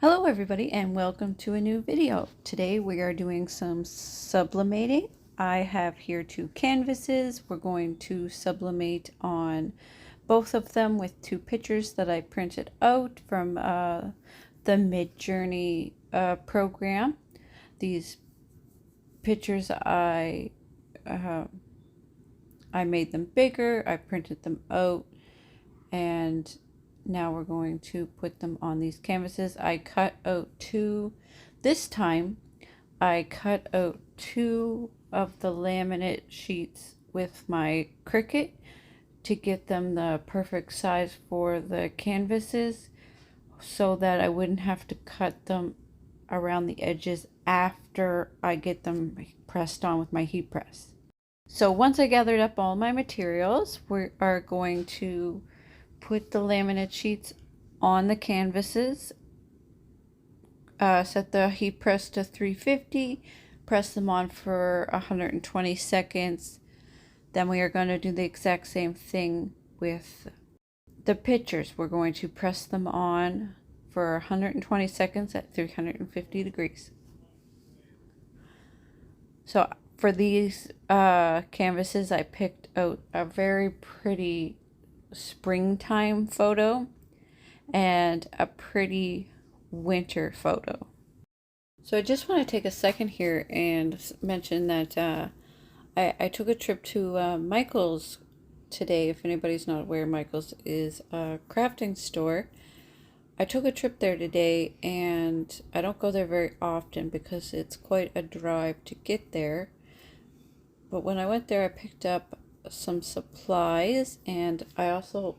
Hello everybody and welcome to a new video. Today we are doing some sublimating. I have here two canvases. We're going to sublimate on both of them with two pictures that I printed out from the Midjourney program. These pictures I made them bigger, I printed them out, and now we're going to put them on these canvases. I cut out this time I cut out two of the laminate sheets with my Cricut to get them the perfect size for the canvases so that I wouldn't have to cut them around the edges after I get them pressed on with my heat press. So once I gathered up all my materials, we are going to put the laminate sheets on the canvases, set the heat press to 350, press them on for 120 seconds. Then we are going to do the exact same thing with the pictures. We're going to press them on for 120 seconds at 350 degrees. So for these canvases, I picked out a very pretty springtime photo and a pretty winter photo. So I just want to take a second here and mention that I took a trip to Michael's today. If anybody's not aware, Michael's is a crafting store. I took a trip there today, and I don't go there very often because it's quite a drive to get there. But when I went there, I picked up some supplies, and I also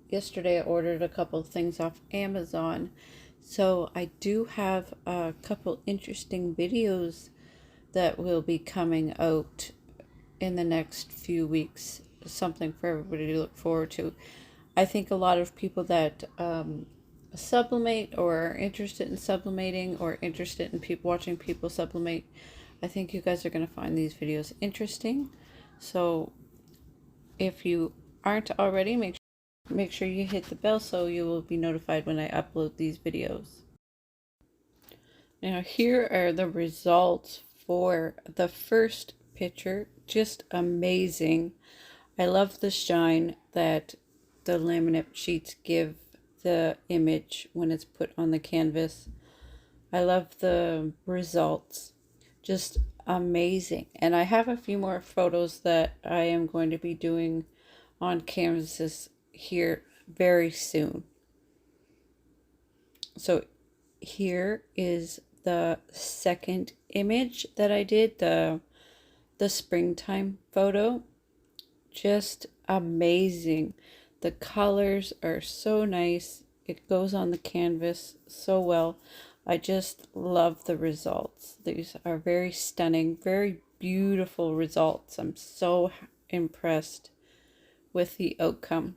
yesterday I ordered a couple of things off Amazon. So I do have a couple interesting videos that will be coming out in the next few weeks. Something for everybody to look forward to. I think a lot of people that sublimate or are interested in sublimating or interested in watching people sublimate, I think you guys are going to find these videos interesting. So if you aren't already, make sure you hit the bell so you will be notified when I upload these videos. Now here are the results for the first picture. Just amazing. I love the shine that the laminate sheets give the image when it's put on the canvas. I love the results. Just amazing. And I have a few more photos that I am going to be doing on canvases here very soon. So here is the second image that I did, the springtime photo. Just amazing. The colors are so nice. It goes on the canvas so well. I just love the results. These are very stunning, very beautiful results. I'm so impressed with the outcome.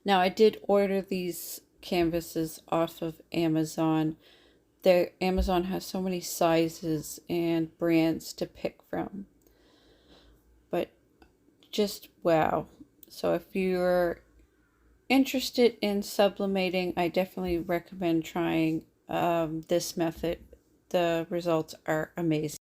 Now I did order these canvases off of Amazon. Amazon has so many sizes and brands to pick from. But just wow. So if you're interested in sublimating, I definitely recommend trying this method. The results are amazing.